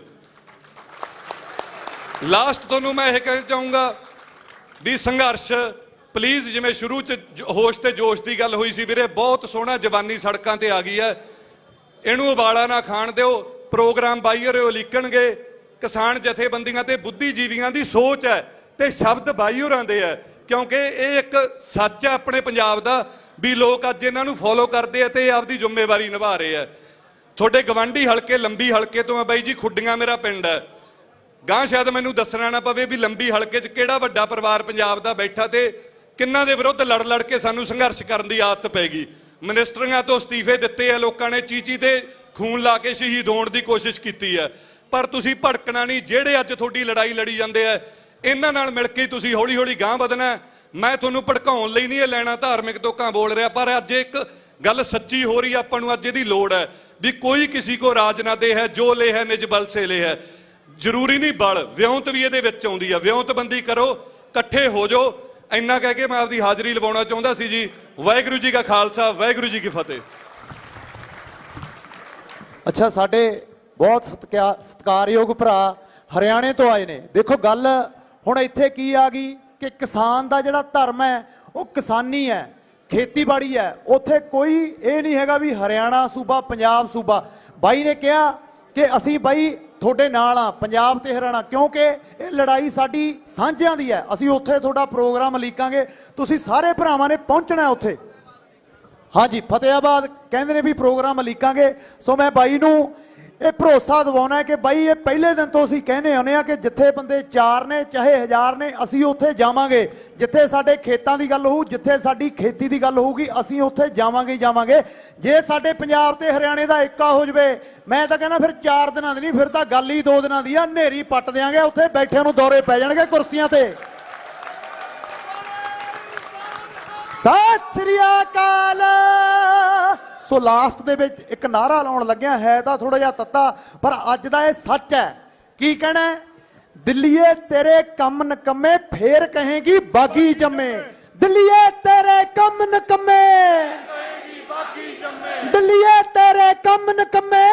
ਲਾਸਟ ਤੁਹਾਨੂੰ ਮੈਂ ਇਹ ਕਹਿਣਾ ਚਾਹੂੰਗਾ ਵੀ ਸੰਘਰਸ਼ ਪਲੀਜ਼, ਜਿਵੇਂ ਸ਼ੁਰੂ 'ਚ ਹੋਸ਼ ਤੇ ਜੋਸ਼ ਦੀ ਗੱਲ ਹੋਈ ਸੀ ਵੀਰੇ, ਬਹੁਤ ਸੋਹਣਾ ਜਵਾਨੀ ਸੜਕਾਂ ਤੇ ਆ ਗਈ ਹੈ, ਇਹਨੂੰ ਉਬਾਲਾ ਨਾ ਖਾਣ ਦਿਓ। ਪ੍ਰੋਗਰਾਮ ਬਾਈ ਹੋਰੇ ਲਿਖਣਗੇ, ਕਿਸਾਨ ਜਥੇਬੰਦੀਆਂ ਤੇ ਬੁੱਧੀਜੀਵੀਆਂ ਦੀ ਸੋਚ ਹੈ ਤੇ ਸ਼ਬਦ ਬਾਈ ਹੋਰਾਂ ਦੇ ਹੈ, ਕਿਉਂਕਿ ਇਹ ਇੱਕ ਸੱਚ ਹੈ ਆਪਣੇ ਪੰਜਾਬ ਦਾ ਵੀ ਲੋਕ ਅੱਜ ਇਹਨਾਂ ਨੂੰ ਫੋਲੋ ਕਰਦੇ ਆ ਤੇ ਇਹ ਆਪਦੀ ਜ਼ਿੰਮੇਵਾਰੀ ਨਿਭਾ ਰਹੇ ਆ। ਤੁਹਾਡੇ ਗਵਾਂਢੀ ਹਲਕੇ ਲੰਬੀ ਹਲਕੇ ਤੋਂ ਆ ਬਾਈ ਜੀ, ਖੁੱਡੀਆਂ ਮੇਰਾ ਪਿੰਡ ਹੈ। ਗਾਂ ਸ਼ਾਇਦ ਮੈਨੂੰ ਦੱਸਣਾ ਨਾ ਪਵੇ ਵੀ ਲੰਬੀ ਹਲਕੇ 'ਚ ਕਿਹੜਾ ਵੱਡਾ ਪਰਿਵਾਰ ਪੰਜਾਬ ਦਾ ਬੈਠਾ ਤੇ ਕਿੰਨਾਂ ਦੇ ਵਿਰੁੱਧ ਲੜ ਲੜ ਕੇ ਸਾਨੂੰ ਸੰਘਰਸ਼ ਕਰਨ ਦੀ ਆਦਤ ਪੈ ਗਈ। ਮਿਨਿਸਟਰੀਆਂ ਤੋਂ ਅਸਤੀਫੇ ਦਿੱਤੇ ਆ ਲੋਕਾਂ ਨੇ, ਚੀਚੀ ਤੇ ਖੂਨ ਲਾ ਕੇ ਸ਼ਹੀਦ ਹੋਣ ਦੀ ਕੋਸ਼ਿਸ਼ ਕੀਤੀ ਹੈ। ਪਰ ਤੁਸੀਂ ਭੜਕਣਾ ਨਹੀਂ। ਜਿਹੜੇ ਅੱਜ ਤੁਹਾਡੀ ਲੜਾਈ ਲੜੀ ਜਾਂਦੇ ਆ, ਇਹਨਾਂ ਨਾਲ ਮਿਲ ਕੇ ਤੁਸੀਂ ਹੌਲੀ ਹੌਲੀ ਗਾਂਹ ਵਧਣਾ। ਮੈਂ ਤੁਹਾਨੂੰ ਭੜਕਾਉਣ ਲਈ ਨਹੀਂ ਇਹ ਲੈਣਾ ਧਾਰਮਿਕ ਤੋਕਾਂ ਬੋਲ ਰਿਹਾ, ਪਰ ਅੱਜ ਇੱਕ ਗੱਲ ਸੱਚੀ ਹੋ ਰਹੀ ਹੈ। ਆਪਾਂ ਨੂੰ ਅੱਜ ਇਹਦੀ ਲੋੜ ਹੈ ਵੀ ਕੋਈ ਕਿਸੇ ਕੋ ਰਾਜ ਨਾ ਦੇ ਹੈ, ਜੋ ਲੈ ਹੈ ਨਿਜ ਬਲ ਸੇ ਲੈ ਹੈ। ਜ਼ਰੂਰੀ ਨਹੀਂ ਬਲ, ਵਿਉਂਤ ਵੀ ਇਹਦੇ ਵਿੱਚ ਆਉਂਦੀ ਹੈ। ਵਿਉਂਤਬੰਦੀ ਕਰੋ, ਇਕੱਠੇ ਹੋ ਜਾਓ। ਇੰਨਾ ਕਹਿ ਕੇ ਮੈਂ ਆਪਦੀ ਹਾਜ਼ਰੀ ਲਵਾਉਣਾ ਚਾਹੁੰਦਾ ਸੀ ਜੀ। ਵਾਹਿਗੁਰੂ ਜੀ ਕਾ ਖਾਲਸਾ, ਵਾਹਿਗੁਰੂ ਜੀ ਕੀ ਫਤਿਹ। ਅੱਛਾ, ਸਾਡੇ ਬਹੁਤ ਸਤਿਕਾਰਯੋਗ ਭਰਾ ਹਰਿਆਣੇ ਤੋਂ ਆਏ ਨੇ। ਦੇਖੋ ਗੱਲ ਹੁਣ ਇੱਥੇ ਕੀ ਆ ਗਈ ਕਿ ਕਿਸਾਨ ਦਾ ਜਿਹੜਾ ਧਰਮ ਹੈ ਉਹ ਕਿਸਾਨੀ ਹੈ, ਖੇਤੀਬਾੜੀ ਹੈ। ਉੱਥੇ ਕੋਈ ਇਹ ਨਹੀਂ ਹੈਗਾ ਵੀ ਹਰਿਆਣਾ ਸੂਬਾ ਪੰਜਾਬ ਸੂਬਾ। ਬਾਈ ਨੇ ਕਿਹਾ ਕਿ ਅਸੀਂ ਬਾਈ ਤੁਹਾਡੇ ਨਾਲ ਆ, ਪੰਜਾਬ ਤੇ ਹਰਿਆਣਾ, ਕਿਉਂਕਿ ਇਹ ਲੜਾਈ ਸਾਡੀ ਸਾਂਝਿਆਂ ਦੀ ਹੈ। ਅਸੀਂ ਉੱਥੇ ਤੁਹਾਡਾ ਪ੍ਰੋਗਰਾਮ ਲੀਕਾਂਗੇ, ਤੁਸੀਂ ਸਾਰੇ ਭਰਾਵਾਂ ਨੇ ਪਹੁੰਚਣਾ ਉੱਥੇ। ਹਾਂਜੀ, ਫਤਿਆਬਾਦ ਕਹਿੰਦੇ ਨੇ ਵੀ ਪ੍ਰੋਗਰਾਮ ਲੀਕਾਂਗੇ। ਸੋ ਮੈਂ ਬਾਈ ਨੂੰ ਇਹ ਭਰੋਸਾ ਦਿਵਾਉਣਾ ਕਿ ਬਾਈ ਇਹ ਪਹਿਲੇ ਦਿਨ ਤੋਂ ਅਸੀਂ ਕਹਿੰਦੇ ਆਉਂਦੇ ਆ ਕਿ ਜਿੱਥੇ ਬੰਦੇ 4 ਨੇ ਚਾਹੇ 1000 ਨੇ, ਅਸੀਂ ਉੱਥੇ ਜਾਵਾਂਗੇ। ਜਿੱਥੇ ਸਾਡੇ ਖੇਤਾਂ ਦੀ ਗੱਲ ਹੋਊ, ਜਿੱਥੇ ਸਾਡੀ ਖੇਤੀ ਦੀ ਗੱਲ ਹੋਊਗੀ, ਅਸੀਂ ਉੱਥੇ ਜਾਵਾਂਗੇ ਹੀ ਜਾਵਾਂਗੇ। ਜੇ ਸਾਡੇ ਪੰਜਾਬ ਤੇ ਹਰਿਆਣੇ ਦਾ ਏਕਾ ਹੋ ਜਵੇ, ਮੈਂ ਤਾਂ ਕਹਿੰਦਾ ਫਿਰ 4 ਦਿਨਾਂ ਦੀ ਨਹੀਂ, ਫਿਰ ਤਾਂ ਗੱਲ ਹੀ 2 ਦਿਨਾਂ ਦੀ ਆ। ਹਨੇਰੀ ਪੱਟ ਦਿਆਂਗੇ, ਉੱਥੇ ਬੈਠਿਆਂ ਨੂੰ ਦੌਰੇ ਪੈ ਜਾਣਗੇ ਕੁਰਸੀਆਂ ਤੇ। ਸਤਿ ਸ੍ਰੀ ਅਕਾਲ। ਸੋ ਲਾਸਟ ਦੇ ਵਿੱਚ ਇੱਕ ਨਾਰਾ ਲਾਉਣ ਲੱਗਿਆ, ਹੈ ਤਾਂ ਥੋੜਾ ਜਿਹਾ ਤੱਤਾ, ਪਰ ਅੱਜ ਦਾ ਇਹ ਸੱਚ ਹੈ। ਕੀ ਕਹਿਣਾ? ਦਿੱਲੀਏ ਤੇਰੇ ਕੰਮ ਨਕੰਮੇ, ਫੇਰ ਕਹੇਗੀ ਬਾਗੀ ਜੰਮੇ। ਦਿੱਲੀਏ ਤੇਰੇ ਕੰਮ ਨਕੰਮੇ, ਦਿੱਲੀਏ ਤੇਰੇ ਕੰਮ ਨਕੰਮੇ।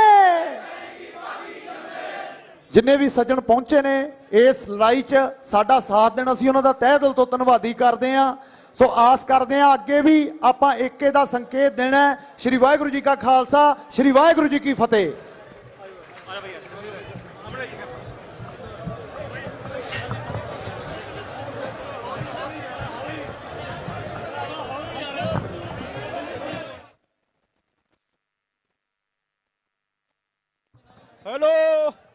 ਜਿੰਨੇ ਵੀ ਸੱਜਣ ਪਹੁੰਚੇ ਨੇ ਇਸ ਲੜਾਈ 'ਚ ਸਾਡਾ ਸਾਥ ਦੇਣ, ਅਸੀਂ ਉਹਨਾਂ ਦਾ ਤਹਿ ਦਿਲ ਤੋਂ ਧੰਨਵਾਦੀ ਕਰਦੇ ਹਾਂ। ਸੋ ਆਸ ਕਰਦੇ ਹਾਂ ਅੱਗੇ ਵੀ ਆਪਾਂ ਏਕੇ ਦਾ ਸੰਕੇਤ ਦੇਣਾ ਹੈ। ਸ਼੍ਰੀ ਵਾਹਿਗੁਰੂ ਜੀ ਕਾ ਖਾਲਸਾ, ਸ਼੍ਰੀ ਵਾਹਿਗੁਰੂ ਜੀ ਕੀ ਫਤਿਹ। हेलो।